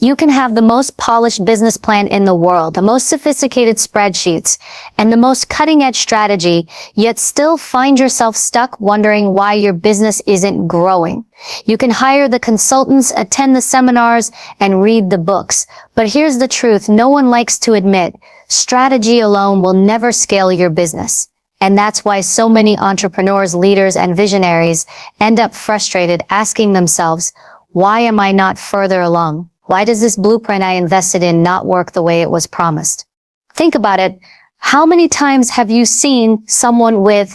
You can have the most polished business plan in the world, the most sophisticated spreadsheets, and the most cutting-edge strategy, yet still find yourself stuck wondering why your business isn't growing. You can hire the consultants, attend the seminars, and read the books. But here's the truth no one likes to admit. Strategy alone will never scale your business. And that's why so many entrepreneurs, leaders, and visionaries end up frustrated, asking themselves, why am I not further along? Why does this blueprint I invested in not work the way it was promised? Think about it. How many times have you seen someone with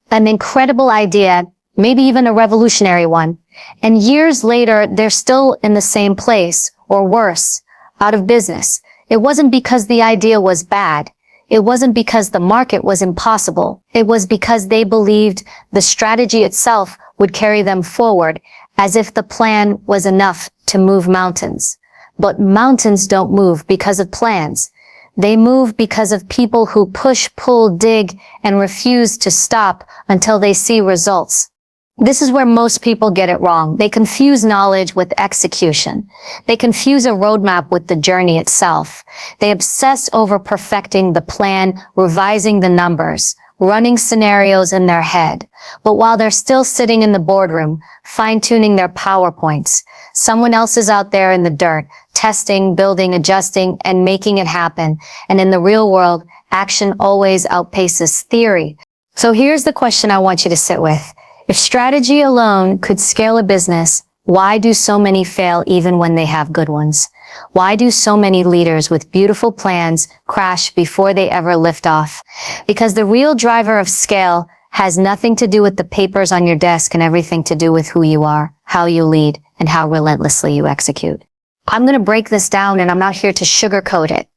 an incredible idea, maybe even a revolutionary one, and years later they're still in the same place, or worse, out of business? It wasn't because the idea was bad. It wasn't because the market was impossible. It was because they believed the strategy itself would carry them forward, as if the plan was enough to move mountains. But mountains don't move because of plans. They move because of people who push, pull, dig, and refuse to stop until they see results. This is where most people get it wrong. They confuse knowledge with execution. They confuse a roadmap with the journey itself. They obsess over perfecting the plan, revising the numbers, running scenarios in their head. But while they're still sitting in the boardroom, fine-tuning their PowerPoints, someone else is out there in the dirt, testing, building, adjusting, and making it happen. And in the real world, action always outpaces theory. So here's the question I want you to sit with. If strategy alone could scale a business, why do so many fail even when they have good ones? Why do so many leaders with beautiful plans crash before they ever lift off? Because the real driver of scale has nothing to do with the papers on your desk and everything to do with who you are, how you lead, and how relentlessly you execute. I'm going to break this down, and I'm not here to sugarcoat it.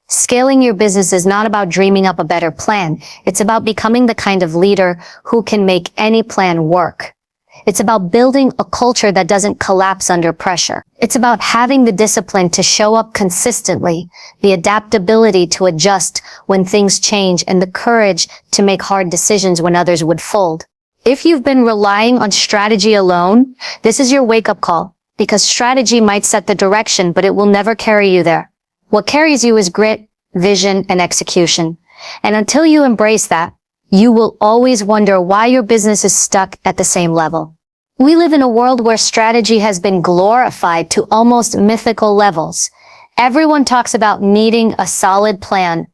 Scaling your business is not about dreaming up a better plan. It's about becoming the kind of leader who can make any plan work. It's about building a culture that doesn't collapse under pressure. It's about having the discipline to show up consistently, the adaptability to adjust when things change, and the courage to make hard decisions when others would fold. If you've been relying on strategy alone, this is your wake-up call, because strategy might set the direction, but it will never carry you there. What carries you is grit, vision, and execution. And until you embrace that, you will always wonder why your business is stuck at the same level. We live in a world where strategy has been glorified to almost mythical levels. Everyone talks about needing a solid plan,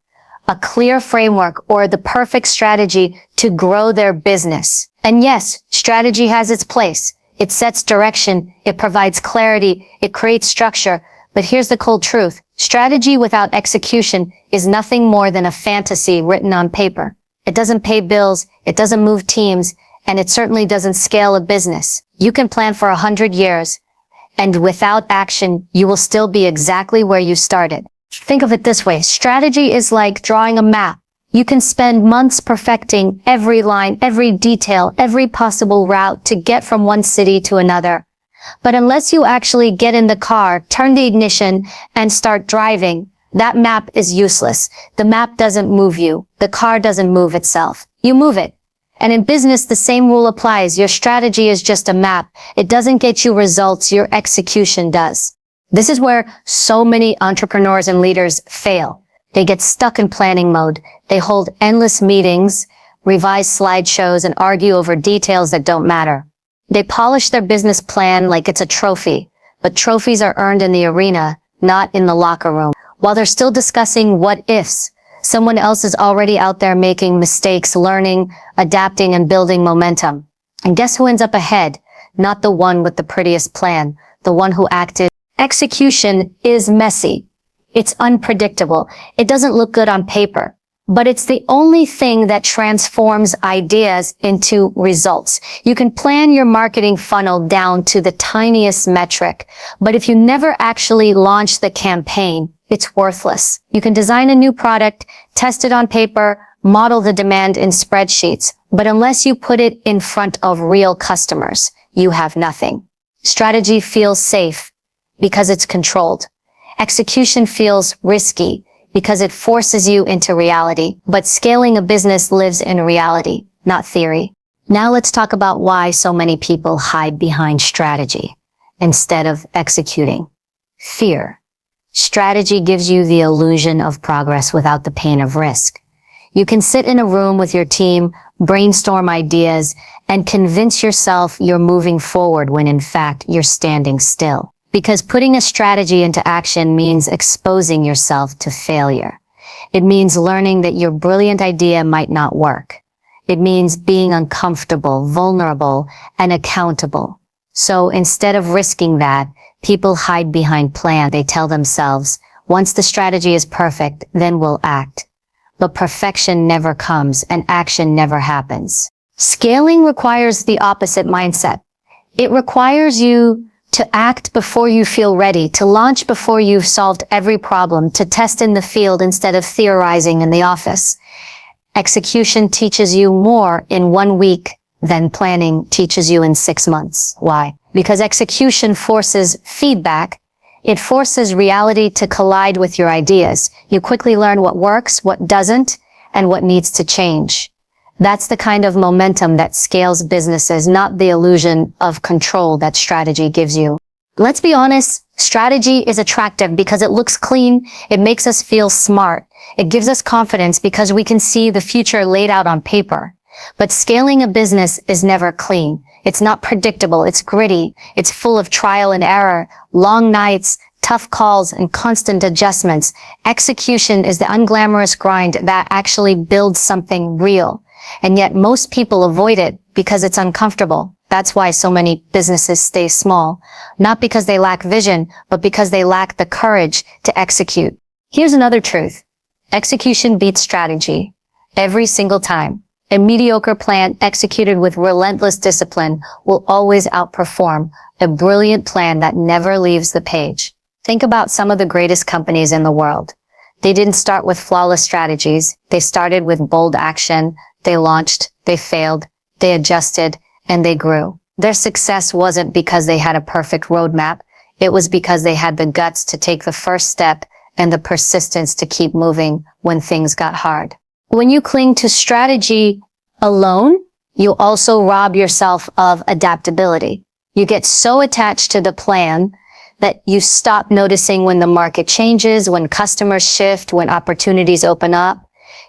a clear framework, or the perfect strategy to grow their business. And yes, strategy has its place. It sets direction, it provides clarity, it creates structure. But here's the cold truth. Strategy without execution is nothing more than a fantasy written on paper. It doesn't pay bills, it doesn't move teams, and it certainly doesn't scale a business. You can plan for 100 years, and without action, you will still be exactly where you started. Think of it this way. Strategy is like drawing a map. You can spend months perfecting every line, every detail, every possible route to get from one city to another. But unless you actually get in the car, turn the ignition, and start driving, that map is useless. The map doesn't move you. The car doesn't move itself. You move it. And in business, the same rule applies. Your strategy is just a map. It doesn't get you results. Your execution does. This is where so many entrepreneurs and leaders fail. They get stuck in planning mode. They hold endless meetings, revise slideshows, and argue over details that don't matter. They polish their business plan like it's a trophy, but trophies are earned in the arena, not in the locker room. While they're still discussing what ifs, someone else is already out there making mistakes, learning, adapting, and building momentum. And guess who ends up ahead? Not the one with the prettiest plan, the one who acted. Execution is messy. It's unpredictable. It doesn't look good on paper, but it's the only thing that transforms ideas into results. You can plan your marketing funnel down to the tiniest metric, but if you never actually launch the campaign, it's worthless. You can design a new product, test it on paper, model the demand in spreadsheets, but unless you put it in front of real customers, you have nothing. Strategy feels safe because it's controlled. Execution feels risky because it forces you into reality. But scaling a business lives in reality, not theory. Now let's talk about why so many people hide behind strategy instead of executing. Fear. Strategy gives you the illusion of progress without the pain of risk. You can sit in a room with your team, brainstorm ideas, and convince yourself you're moving forward when in fact you're standing still. Because putting a strategy into action means exposing yourself to failure. It means learning that your brilliant idea might not work. It means being uncomfortable, vulnerable, and accountable. So instead of risking that, people hide behind plans. They tell themselves, once the strategy is perfect, then we'll act. But perfection never comes and action never happens. Scaling requires the opposite mindset. It requires you to act before you feel ready, to launch before you've solved every problem, to test in the field instead of theorizing in the office. Execution teaches you more in 1 week than planning teaches you in 6 months. Why? Because execution forces feedback. It forces reality to collide with your ideas. You quickly learn what works, what doesn't, and what needs to change. That's the kind of momentum that scales businesses, not the illusion of control that strategy gives you. Let's be honest, strategy is attractive because it looks clean, it makes us feel smart, it gives us confidence because we can see the future laid out on paper. But scaling a business is never clean. It's not predictable, it's gritty, it's full of trial and error, long nights, tough calls, and constant adjustments. Execution is the unglamorous grind that actually builds something real. And yet most people avoid it because it's uncomfortable. That's why so many businesses stay small. Not because they lack vision, but because they lack the courage to execute. Here's another truth. Execution beats strategy. Every single time. A mediocre plan executed with relentless discipline will always outperform a brilliant plan that never leaves the page. Think about some of the greatest companies in the world. They didn't start with flawless strategies. They started with bold action. They launched, they failed, they adjusted, and they grew. Their success wasn't because they had a perfect roadmap. It was because they had the guts to take the first step and the persistence to keep moving when things got hard. When you cling to strategy alone, you also rob yourself of adaptability. You get so attached to the plan that you stop noticing when the market changes, when customers shift, when opportunities open up.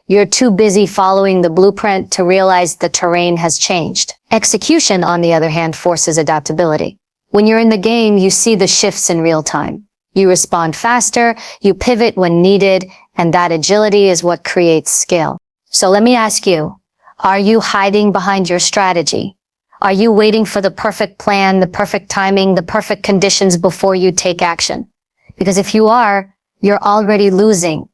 You're too busy following the blueprint to realize the terrain has changed. Execution, on the other hand, forces adaptability. When you're in the game, you see the shifts in real time. You respond faster, you pivot when needed, and that agility is what creates skill. So let me ask you, are you hiding behind your strategy? Are you waiting for the perfect plan, the perfect timing, the perfect conditions before you take action? Because if you are, you're already losing.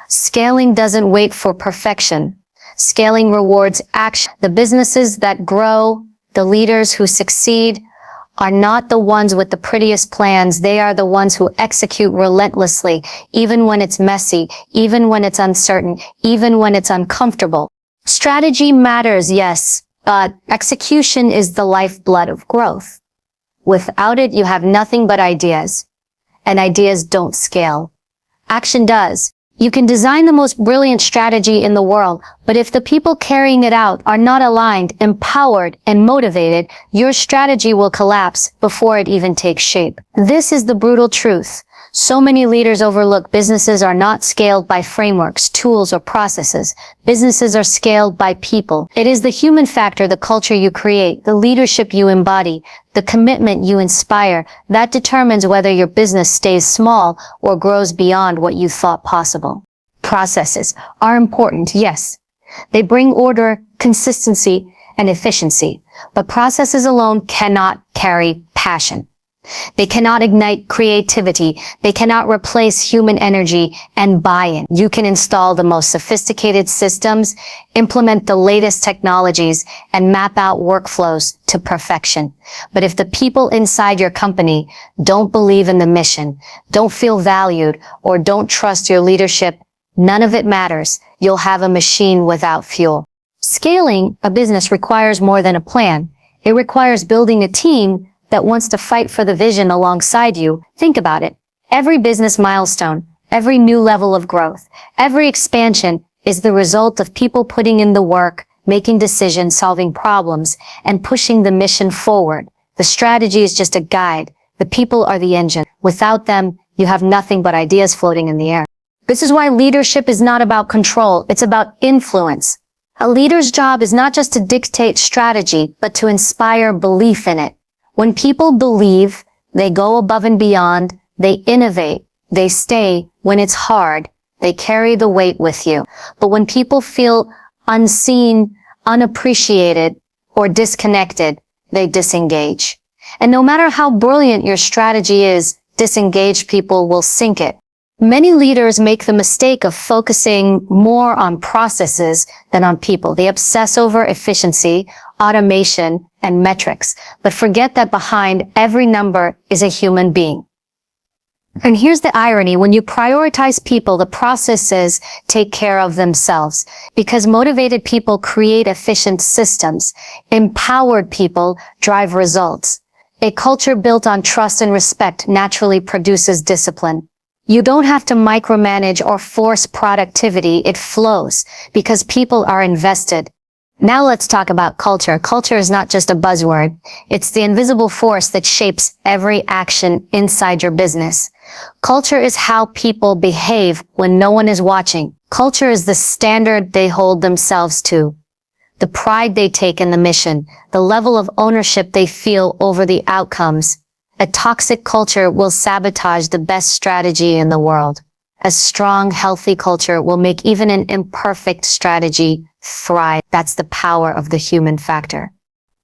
Scaling doesn't wait for perfection. Scaling rewards action. The businesses that grow, the leaders who succeed, are not the ones with the prettiest plans. They are the ones who execute relentlessly, even when it's messy, even when it's uncertain, even when it's uncomfortable. Strategy matters, yes, but execution is the lifeblood of growth. Without it, you have nothing but ideas, and ideas don't scale. Action does. You can design the most brilliant strategy in the world, but if the people carrying it out are not aligned, empowered, and motivated, your strategy will collapse before it even takes shape. This is the brutal truth. So many leaders overlook businesses are not scaled by frameworks, tools, or processes. Businesses are scaled by people. It is the human factor, the culture you create, the leadership you embody, the commitment you inspire, that determines whether your business stays small or grows beyond what you thought possible. Processes are important, yes. They bring order, consistency, and efficiency, but processes alone cannot carry passion. They cannot ignite creativity. They cannot replace human energy and buy-in. You can install the most sophisticated systems, implement the latest technologies, and map out workflows to perfection. But if the people inside your company don't believe in the mission, don't feel valued, or don't trust your leadership, none of it matters. You'll have a machine without fuel. Scaling a business requires more than a plan. It requires building a team that wants to fight for the vision alongside you. Think about it. Every business milestone, every new level of growth, every expansion is the result of people putting in the work, making decisions, solving problems, and pushing the mission forward. The strategy is just a guide. The people are the engine. Without them, you have nothing but ideas floating in the air. This is why leadership is not about control. It's about influence. A leader's job is not just to dictate strategy, but to inspire belief in it. When people believe, they go above and beyond, they innovate, they stay. When it's hard, they carry the weight with you. But when people feel unseen, unappreciated, or disconnected, they disengage. And no matter how brilliant your strategy is, disengaged people will sink it. Many leaders make the mistake of focusing more on processes than on people. They obsess over efficiency, automation, and metrics, but forget that behind every number is a human being. And here's the irony. When you prioritize people, the processes take care of themselves, because motivated people create efficient systems. Empowered people drive results. A culture built on trust and respect naturally produces discipline. You don't have to micromanage or force productivity. It flows because people are invested. Now let's talk about culture. Culture is not just a buzzword. It's the invisible force that shapes every action inside your business. Culture is how people behave when no one is watching. Culture is the standard they hold themselves to, the pride they take in the mission, the level of ownership they feel over the outcomes. A toxic culture will sabotage the best strategy in the world. A strong, healthy culture will make even an imperfect strategy thrive. That's the power of the human factor.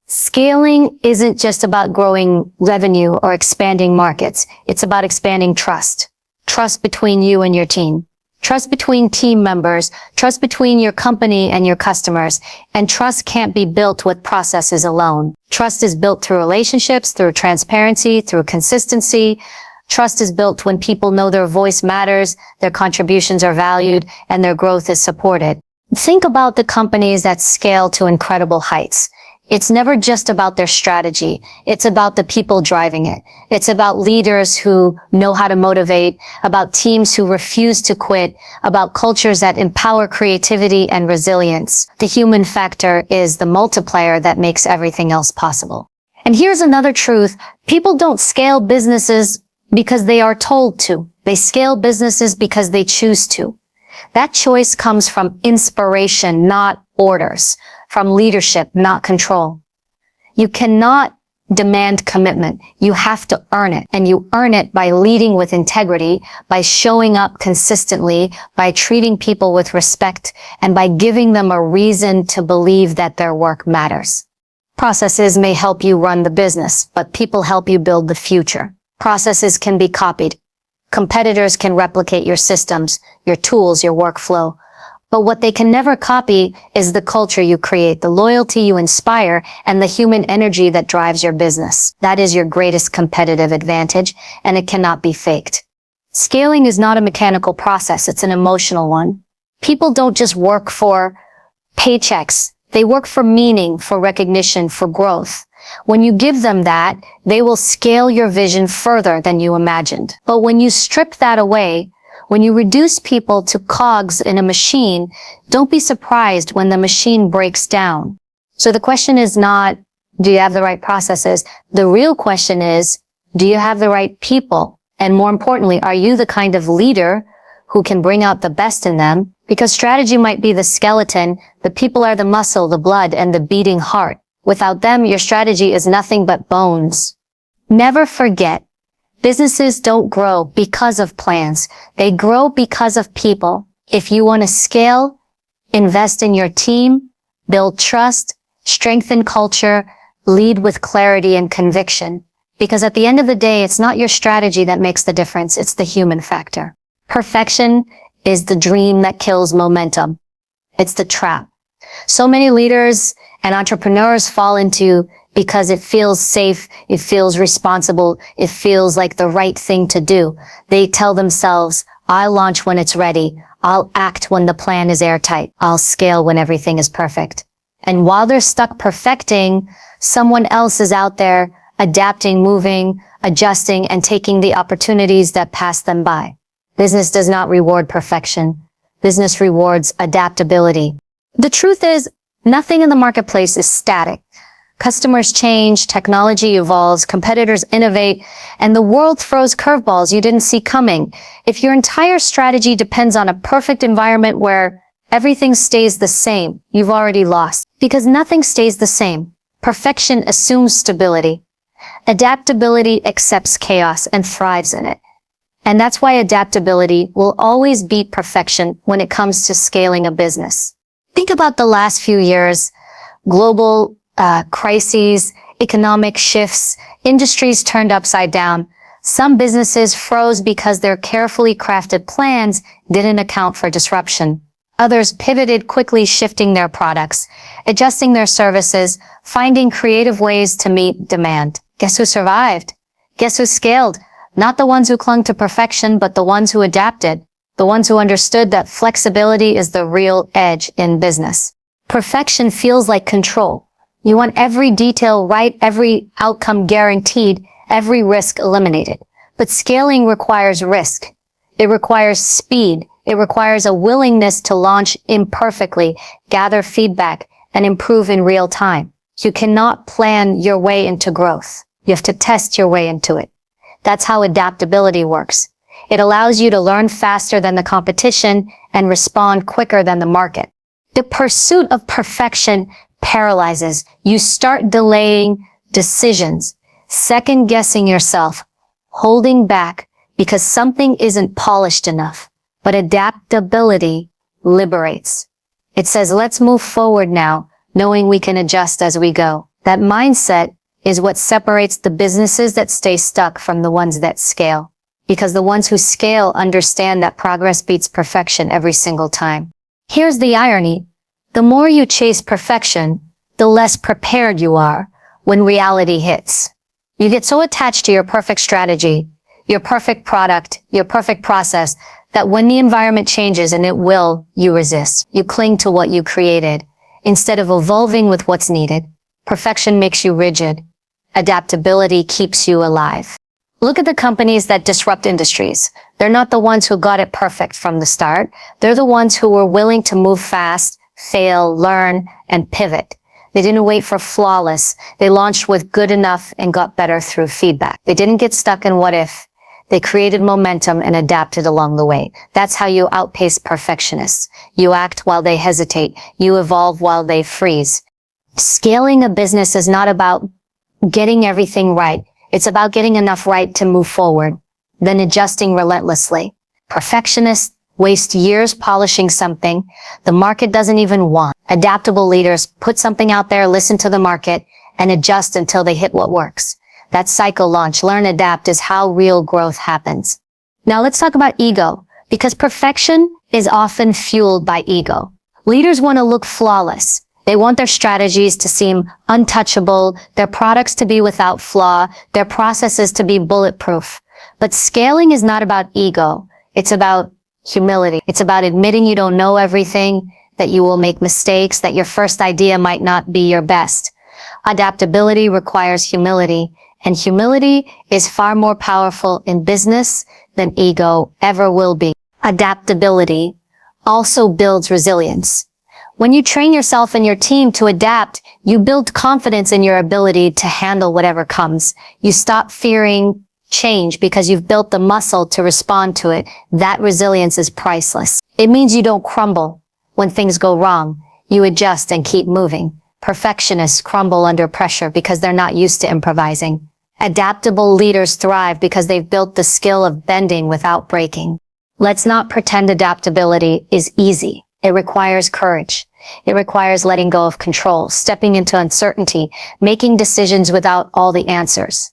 Scaling isn't just about growing revenue or expanding markets. It's about expanding trust. Trust between you and your team. Trust between team members. Trust between your company and your customers. And trust can't be built with processes alone. Trust is built through relationships, through transparency, through consistency. Trust is built when people know their voice matters, their contributions are valued, and their growth is supported. Think about the companies that scale to incredible heights. It's never just about their strategy. It's about the people driving it. It's about leaders who know how to motivate, about teams who refuse to quit, about cultures that empower creativity and resilience. The human factor is the multiplier that makes everything else possible. And here's another truth. People don't scale businesses because they are told to. They scale businesses because they choose to. That choice comes from inspiration, not orders. From leadership, not control. You cannot demand commitment. You have to earn it. And you earn it by leading with integrity, by showing up consistently, by treating people with respect, and by giving them a reason to believe that their work matters. Processes may help you run the business, but people help you build the future. Processes can be copied. Competitors can replicate your systems, your tools, your workflow. But what they can never copy is the culture you create, the loyalty you inspire, and the human energy that drives your business. That is your greatest competitive advantage, and it cannot be faked. Scaling is not a mechanical process, it's an emotional one. People don't just work for paychecks. They work for meaning, for recognition, for growth. When you give them that, they will scale your vision further than you imagined. But when you strip that away, when you reduce people to cogs in a machine, don't be surprised when the machine breaks down. So the question is not, do you have the right processes? The real question is, do you have the right people? And more importantly, are you the kind of leader who can bring out the best in them? Because strategy might be the skeleton, the people are the muscle, the blood, and the beating heart. Without them, your strategy is nothing but bones. Never forget, businesses don't grow because of plans. They grow because of people. If you want to scale, invest in your team, build trust, strengthen culture, lead with clarity and conviction. Because at the end of the day, it's not your strategy that makes the difference. It's the human factor. Perfection is the dream that kills momentum. It's the trap. So many leaders and entrepreneurs fall into because it feels safe, it feels responsible, it feels like the right thing to do. They tell themselves, I'll launch when it's ready. I'll act when the plan is airtight. I'll scale when everything is perfect. And while they're stuck perfecting, someone else is out there adapting, moving, adjusting, and taking the opportunities that pass them by. Business does not reward perfection. Business rewards adaptability. The truth is, nothing in the marketplace is static. Customers change, technology evolves, competitors innovate, and the world throws curveballs you didn't see coming. If your entire strategy depends on a perfect environment where everything stays the same, you've already lost. Because nothing stays the same. Perfection assumes stability. Adaptability accepts chaos and thrives in it. And that's why adaptability will always beat perfection when it comes to scaling a business. Think about the last few years, global crises, economic shifts, industries turned upside down. Some businesses froze because their carefully crafted plans didn't account for disruption. Others pivoted quickly, shifting their products, adjusting their services, finding creative ways to meet demand. Guess who survived? Guess who scaled? Not the ones who clung to perfection, but the ones who adapted. The ones who understood that flexibility is the real edge in business. Perfection feels like control. You want every detail right, every outcome guaranteed, every risk eliminated. But scaling requires risk. It requires speed. It requires a willingness to launch imperfectly, gather feedback, and improve in real time. You cannot plan your way into growth. You have to test your way into it. That's how adaptability works. It allows you to learn faster than the competition and respond quicker than the market. The pursuit of perfection paralyzes. You start delaying decisions, second-guessing yourself, holding back because something isn't polished enough. But adaptability liberates. It says, let's move forward now, knowing we can adjust as we go. That mindset is what separates the businesses that stay stuck from the ones that scale. Because the ones who scale understand that progress beats perfection every single time. Here's the irony. The more you chase perfection, the less prepared you are when reality hits. You get so attached to your perfect strategy, your perfect product, your perfect process, that when the environment changes, and it will, you resist. You cling to what you created. Instead of evolving with what's needed, perfection makes you rigid. Adaptability keeps you alive. Look at the companies that disrupt industries. They're not the ones who got it perfect from the start. They're the ones who were willing to move fast, fail, learn, and pivot. They didn't wait for flawless. They launched with good enough and got better through feedback. They didn't get stuck in what if. They created momentum and adapted along the way. That's how you outpace perfectionists. You act while they hesitate. You evolve while they freeze. Scaling a business is not about getting everything right. It's about getting enough right to move forward, then adjusting relentlessly. Perfectionists waste years polishing something the market doesn't even want. Adaptable leaders put something out there, listen to the market, and adjust until they hit what works. That cycle launch, learn, adapt is how real growth happens. Now let's talk about ego, because perfection is often fueled by ego. Leaders want to look flawless. They want their strategies to seem untouchable, their products to be without flaw, their processes to be bulletproof. But scaling is not about ego. It's about humility. It's about admitting you don't know everything, that you will make mistakes, that your first idea might not be your best. Adaptability requires humility, and humility is far more powerful in business than ego ever will be. Adaptability also builds resilience. When you train yourself and your team to adapt, you build confidence in your ability to handle whatever comes. You stop fearing change because you've built the muscle to respond to it. That resilience is priceless. It means you don't crumble when things go wrong. You adjust and keep moving. Perfectionists crumble under pressure because they're not used to improvising. Adaptable leaders thrive because they've built the skill of bending without breaking. Let's not pretend adaptability is easy. It requires courage. It requires letting go of control, stepping into uncertainty, making decisions without all the answers.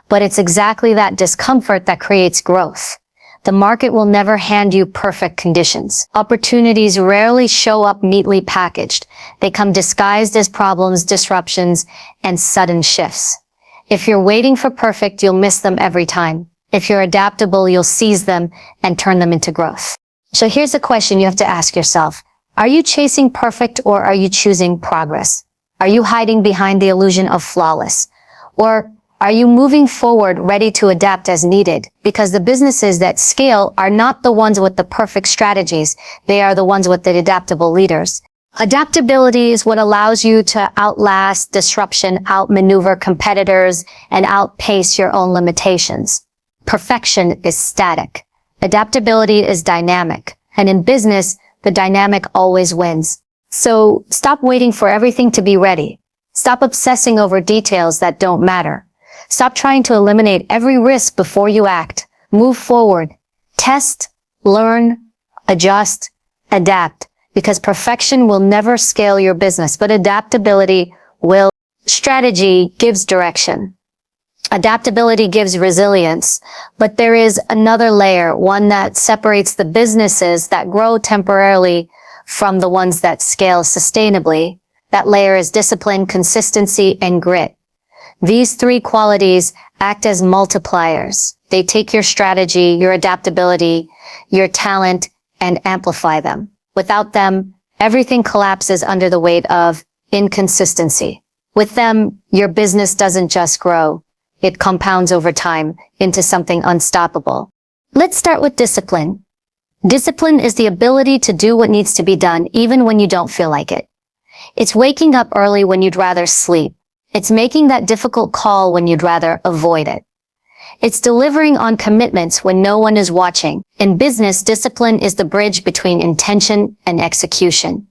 But it's exactly that discomfort that creates growth. The market will never hand you perfect conditions. Opportunities rarely show up neatly packaged. They come disguised as problems, disruptions, and sudden shifts. If you're waiting for perfect, you'll miss them every time. If you're adaptable, you'll seize them and turn them into growth. So here's a question you have to ask yourself. Are you chasing perfect or are you choosing progress? Are you hiding behind the illusion of flawless? Or are you moving forward ready to adapt as needed? Because the businesses that scale are not the ones with the perfect strategies. They are the ones with the adaptable leaders. Adaptability is what allows you to outlast disruption, outmaneuver competitors, and outpace your own limitations. Perfection is static. Adaptability is dynamic. And in business, the dynamic always wins. So stop waiting for everything to be ready. Stop obsessing over details that don't matter. Stop trying to eliminate every risk before you act. Move forward. Test, learn, adjust, adapt. Because perfection will never scale your business, but adaptability will. Strategy gives direction. Adaptability gives resilience, but there is another layer, one that separates the businesses that grow temporarily from the ones that scale sustainably. That layer is discipline, consistency, and grit. These three qualities act as multipliers. They take your strategy, your adaptability, your talent, and amplify them. Without them, everything collapses under the weight of inconsistency. With them, your business doesn't just grow. It compounds over time into something unstoppable. Let's start with discipline. Discipline is the ability to do what needs to be done even when you don't feel like it. It's waking up early when you'd rather sleep. It's making that difficult call when you'd rather avoid it. It's delivering on commitments when no one is watching. In business, discipline is the bridge between intention and execution.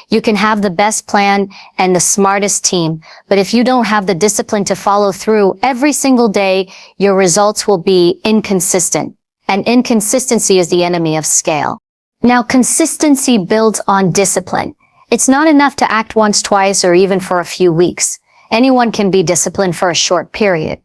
You can have the best plan and the smartest team, but if you don't have the discipline to follow through every single day, your results will be inconsistent. And inconsistency is the enemy of scale. Now, consistency builds on discipline. It's not enough to act once, twice, or even for a few weeks. Anyone can be disciplined for a short period.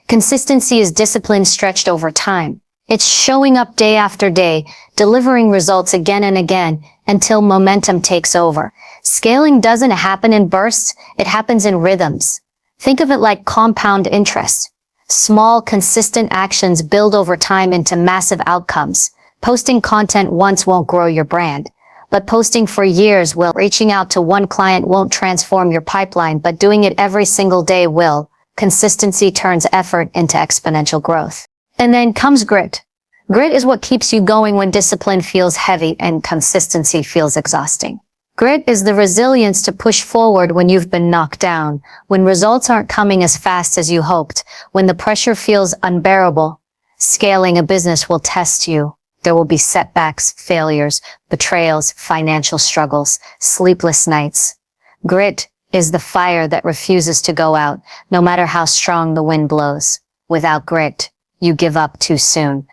Consistency is discipline stretched over time. It's showing up day after day, delivering results again and again until momentum takes over. Scaling doesn't happen in bursts, it happens in rhythms. Think of it like compound interest. Small, consistent actions build over time into massive outcomes. Posting content once won't grow your brand, but posting for years will. Reaching out to one client won't transform your pipeline, but doing it every single day will. Consistency turns effort into exponential growth. And then comes grit. Grit is what keeps you going when discipline feels heavy and consistency feels exhausting. Grit is the resilience to push forward when you've been knocked down, when results aren't coming as fast as you hoped, when the pressure feels unbearable. Scaling a business will test you. There will be setbacks, failures, betrayals, financial struggles, sleepless nights. Grit is the fire that refuses to go out, no matter how strong the wind blows. Without grit, you give up too soon.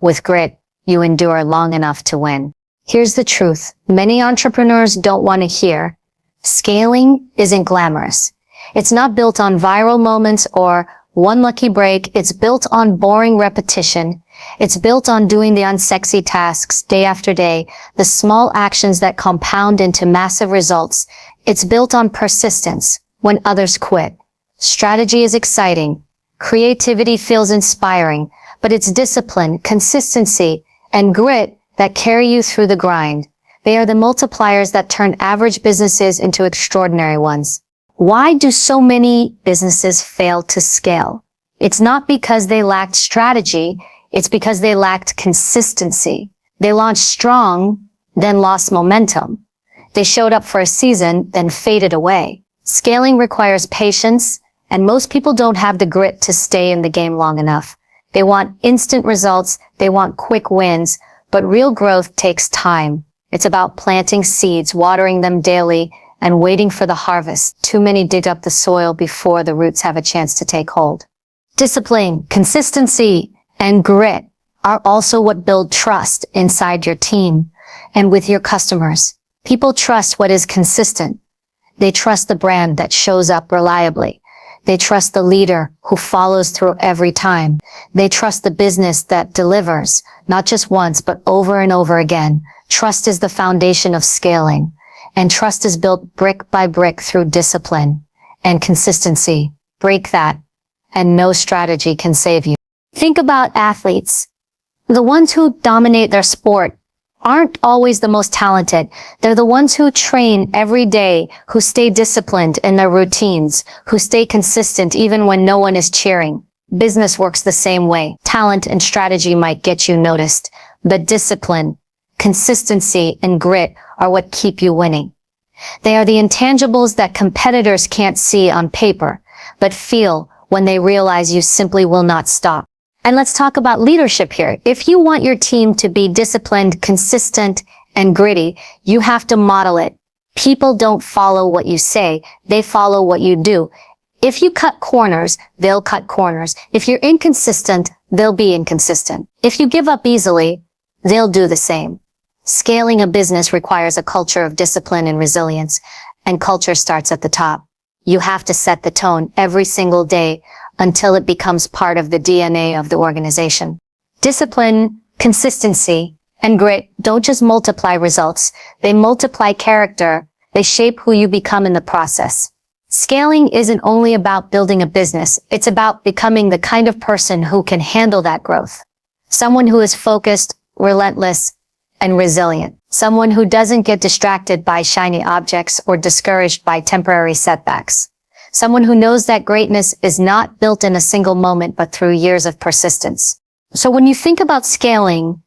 With grit, you endure long enough to win. Here's the truth. Many entrepreneurs don't want to hear. Scaling isn't glamorous. It's not built on viral moments or one lucky break. It's built on boring repetition. It's built on doing the unsexy tasks day after day, the small actions that compound into massive results. It's built on persistence when others quit. Strategy is exciting. Creativity feels inspiring, but it's discipline, consistency, and grit that carry you through the grind. They are the multipliers that turn average businesses into extraordinary ones. Why do so many businesses fail to scale? It's not because they lacked strategy. It's because they lacked consistency. They launched strong, then lost momentum. They showed up for a season, then faded away. Scaling requires patience, and most people don't have the grit to stay in the game long enough. They want instant results, they want quick wins, but real growth takes time. It's about planting seeds, watering them daily, and waiting for the harvest. Too many dig up the soil before the roots have a chance to take hold. Discipline, consistency, and grit are also what build trust inside your team and with your customers. People trust what is consistent. They trust the brand that shows up reliably. They trust the leader who follows through every time. They trust the business that delivers, not just once, but over and over again. Trust is the foundation of scaling, and trust is built brick by brick through discipline and consistency. Break that, and no strategy can save you. Think about athletes. The ones who dominate their sport aren't always the most talented. They're the ones who train every day, who stay disciplined in their routines, who stay consistent even when no one is cheering. Business works the same way. Talent and strategy might get you noticed, but discipline, consistency, and grit are what keep you winning. They are the intangibles that competitors can't see on paper, but feel when they realize you simply will not stop. And let's talk about leadership here. If you want your team to be disciplined, consistent, and gritty, you have to model it. People don't follow what you say, they follow what you do. If you cut corners, they'll cut corners. If you're inconsistent, they'll be inconsistent. If you give up easily, they'll do the same. Scaling a business requires a culture of discipline and resilience, and culture starts at the top. You have to set the tone every single day until it becomes part of the DNA of the organization. Discipline, consistency, and grit don't just multiply results, they multiply character, they shape who you become in the process. Scaling isn't only about building a business, it's about becoming the kind of person who can handle that growth. Someone who is focused, relentless, and resilient. Someone who doesn't get distracted by shiny objects or discouraged by temporary setbacks. Someone who knows that greatness is not built in a single moment, but through years of persistence. So when you think about scaling,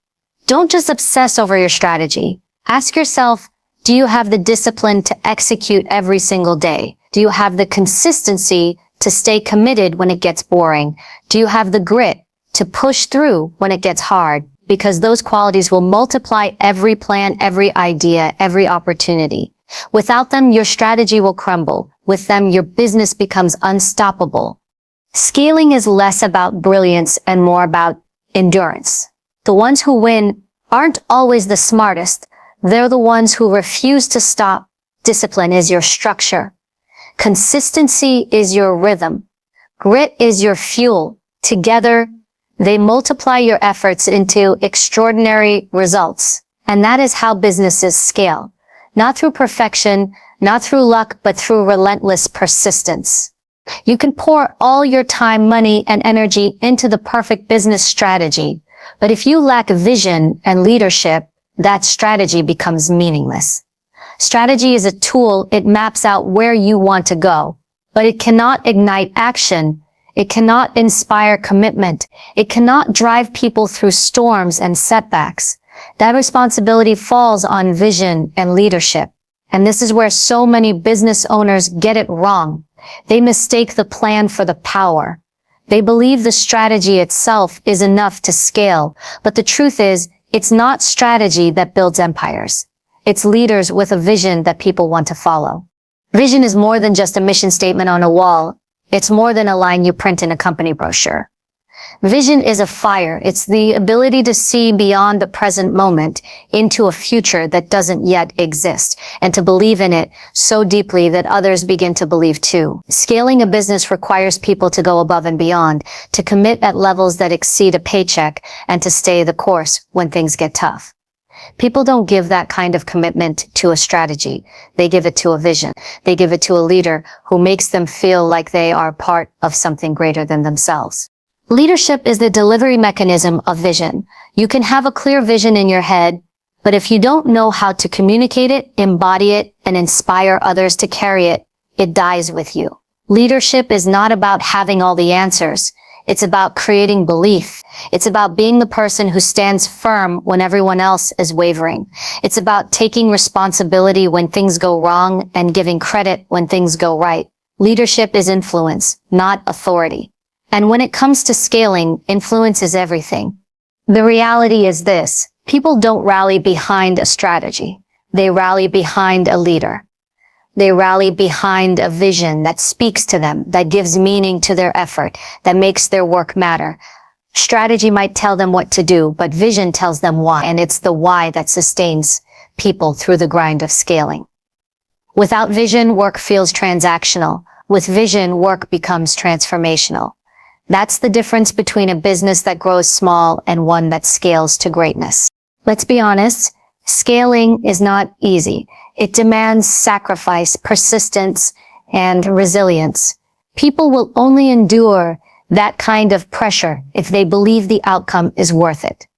don't just obsess over your strategy. Ask yourself, do you have the discipline to execute every single day? Do you have the consistency to stay committed when it gets boring? Do you have the grit to push through when it gets hard? Because those qualities will multiply every plan, every idea, every opportunity. Without them, your strategy will crumble. With them, your business becomes unstoppable. Scaling is less about brilliance and more about endurance. The ones who win aren't always the smartest. They're the ones who refuse to stop. Discipline is your structure. Consistency is your rhythm. Grit is your fuel. Together, they multiply your efforts into extraordinary results. And that is how businesses scale. Not through perfection, not through luck, but through relentless persistence. You can pour all your time, money, and energy into the perfect business strategy. But if you lack vision and leadership, that strategy becomes meaningless. Strategy is a tool. It maps out where you want to go, but it cannot ignite action. It cannot inspire commitment. It cannot drive people through storms and setbacks. That responsibility falls on vision and leadership. And this is where so many business owners get it wrong. They mistake the plan for the power. They believe the strategy itself is enough to scale. But the truth is, it's not strategy that builds empires. It's leaders with a vision that people want to follow. Vision is more than just a mission statement on a wall. It's more than a line you print in a company brochure. Vision is a fire. It's the ability to see beyond the present moment into a future that doesn't yet exist, and to believe in it so deeply that others begin to believe too. Scaling a business requires people to go above and beyond, to commit at levels that exceed a paycheck, and to stay the course when things get tough. People don't give that kind of commitment to a strategy. They give it to a vision. They give it to a leader who makes them feel like they are part of something greater than themselves. Leadership is the delivery mechanism of vision. You can have a clear vision in your head, but if you don't know how to communicate it, embody it, and inspire others to carry it, it dies with you. Leadership is not about having all the answers. It's about creating belief. It's about being the person who stands firm when everyone else is wavering. It's about taking responsibility when things go wrong and giving credit when things go right. Leadership is influence, not authority. And when it comes to scaling, influence is everything. The reality is this: people don't rally behind a strategy. They rally behind a leader. They rally behind a vision that speaks to them, that gives meaning to their effort, that makes their work matter. Strategy might tell them what to do, but vision tells them why, and it's the why that sustains people through the grind of scaling. Without vision, work feels transactional. With vision, work becomes transformational. That's the difference between a business that grows small and one that scales to greatness. Let's be honest, scaling is not easy. It demands sacrifice, persistence, and resilience. People will only endure that kind of pressure if they believe the outcome is worth it.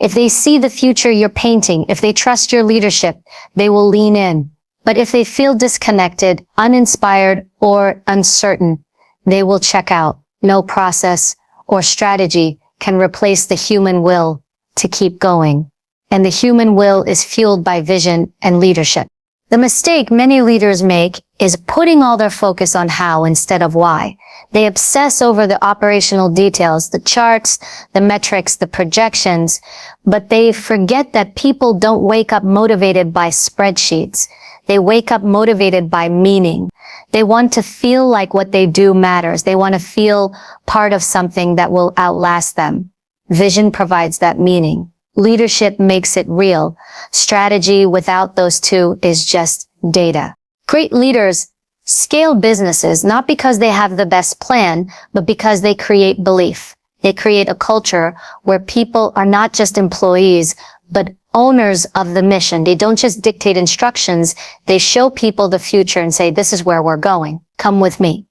If they see the future you're painting, if they trust your leadership, they will lean in. But if they feel disconnected, uninspired, or uncertain, they will check out. No process or strategy can replace the human will to keep going. And the human will is fueled by vision and leadership. The mistake many leaders make is putting all their focus on how instead of why. They obsess over the operational details, the charts, the metrics, the projections, but they forget that people don't wake up motivated by spreadsheets. They wake up motivated by meaning. They want to feel like what they do matters. They want to feel part of something that will outlast them. Vision provides that meaning. Leadership makes it real. Strategy without those two is just data. Great leaders scale businesses not because they have the best plan, but because they create belief. They create a culture where people are not just employees, but owners of the mission. They don't just dictate instructions. They show people the future and say, this is where we're going. Come with me.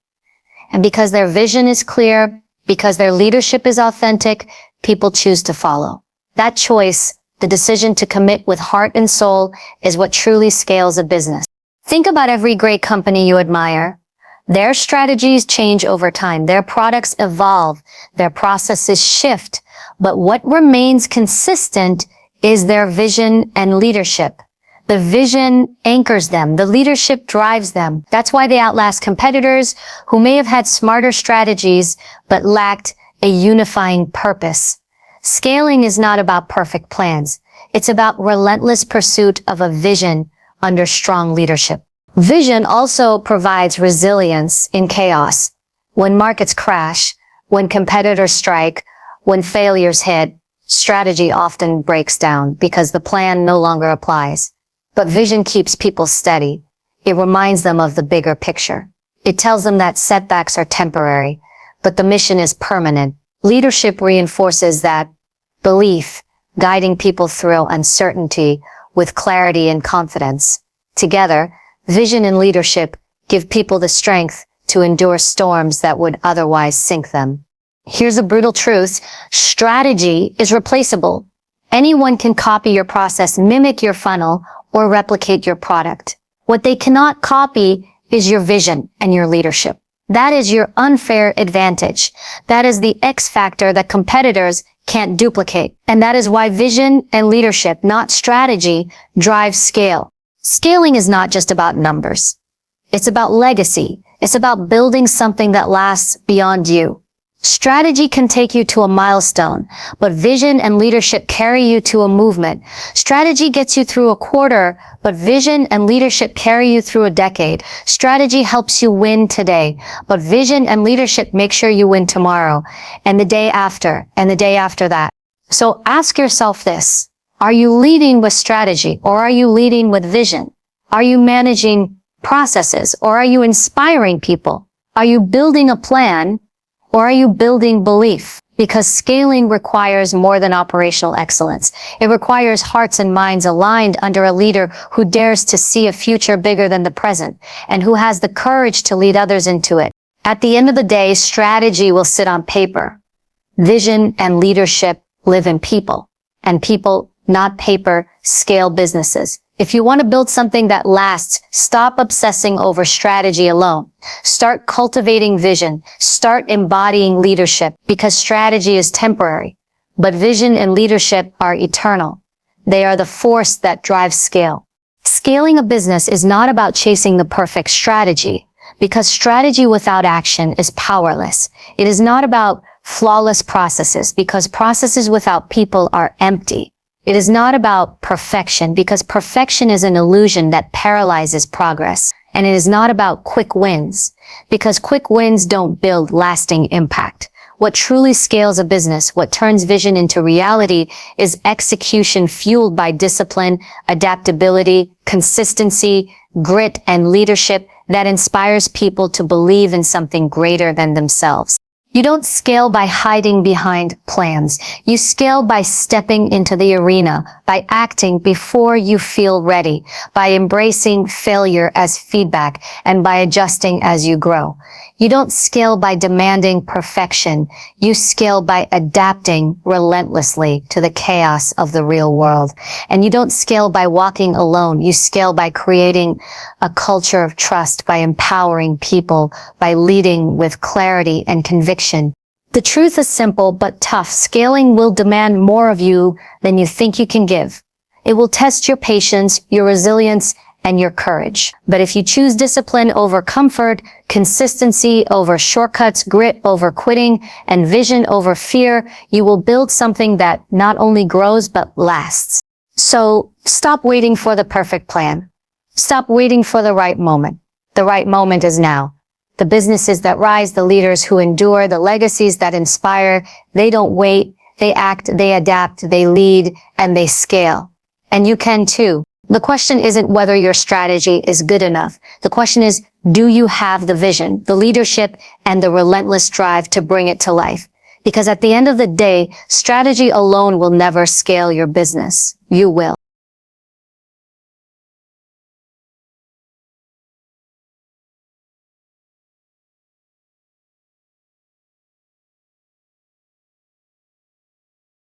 And because their vision is clear, because their leadership is authentic, people choose to follow. That choice, the decision to commit with heart and soul, is what truly scales a business. Think about every great company you admire. Their strategies change over time. Their products evolve. Their processes shift. But what remains consistent is their vision and leadership. The vision anchors them. The leadership drives them. That's why they outlast competitors who may have had smarter strategies, but lacked a unifying purpose. Scaling is not about perfect plans. It's about relentless pursuit of a vision under strong leadership. Vision also provides resilience in chaos. When markets crash, when competitors strike, when failures hit, strategy often breaks down because the plan no longer applies. But vision keeps people steady. It reminds them of the bigger picture. It tells them that setbacks are temporary, but the mission is permanent. Leadership reinforces that belief, guiding people through uncertainty with clarity and confidence. Together, vision and leadership give people the strength to endure storms that would otherwise sink them. Here's a brutal truth. Strategy is replaceable. Anyone can copy your process, mimic your funnel, or replicate your product. What they cannot copy is your vision and your leadership. That is your unfair advantage. That is the X factor that competitors can't duplicate. And that is why vision and leadership, not strategy, drive scale. Scaling is not just about numbers. It's about legacy. It's about building something that lasts beyond you. Strategy can take you to a milestone, but vision and leadership carry you to a movement. Strategy gets you through a quarter, but vision and leadership carry you through a decade. Strategy helps you win today, but vision and leadership make sure you win tomorrow, and the day after, and the day after that. So ask yourself this. Are you leading with strategy, or are you leading with vision? Are you managing processes, or are you inspiring people? Are you building a plan, or are you building belief? Because scaling requires more than operational excellence. It requires hearts and minds aligned under a leader who dares to see a future bigger than the present and who has the courage to lead others into it. At the end of the day, strategy will sit on paper. Vision and leadership live in people, and people, not paper, scale businesses. If you want to build something that lasts, stop obsessing over strategy alone. Start cultivating vision. Start embodying leadership, because strategy is temporary, but vision and leadership are eternal. They are the force that drives scale. Scaling a business is not about chasing the perfect strategy, because strategy without action is powerless. It is not about flawless processes, because processes without people are empty. It is not about perfection, because perfection is an illusion that paralyzes progress. And it is not about quick wins, because quick wins don't build lasting impact. What truly scales a business, what turns vision into reality, is execution fueled by discipline, adaptability, consistency, grit, and leadership that inspires people to believe in something greater than themselves. You don't scale by hiding behind plans. You scale by stepping into the arena, by acting before you feel ready, by embracing failure as feedback, and by adjusting as you grow. You don't scale by demanding perfection. You scale by adapting relentlessly to the chaos of the real world. And you don't scale by walking alone. You scale by creating a culture of trust, by empowering people, by leading with clarity and conviction. The truth is simple but tough. Scaling will demand more of you than you think you can give. It will test your patience, your resilience, and your courage. But if you choose discipline over comfort, consistency over shortcuts, grit over quitting, and vision over fear, you will build something that not only grows but lasts. So stop waiting for the perfect plan. Stop waiting for the right moment. The right moment is now. The businesses that rise, the leaders who endure, the legacies that inspire, they don't wait, they act, they adapt, they lead, and they scale. And you can too. The question isn't whether your strategy is good enough. The question is, do you have the vision, the leadership, and the relentless drive to bring it to life? Because at the end of the day, strategy alone will never scale your business. You will.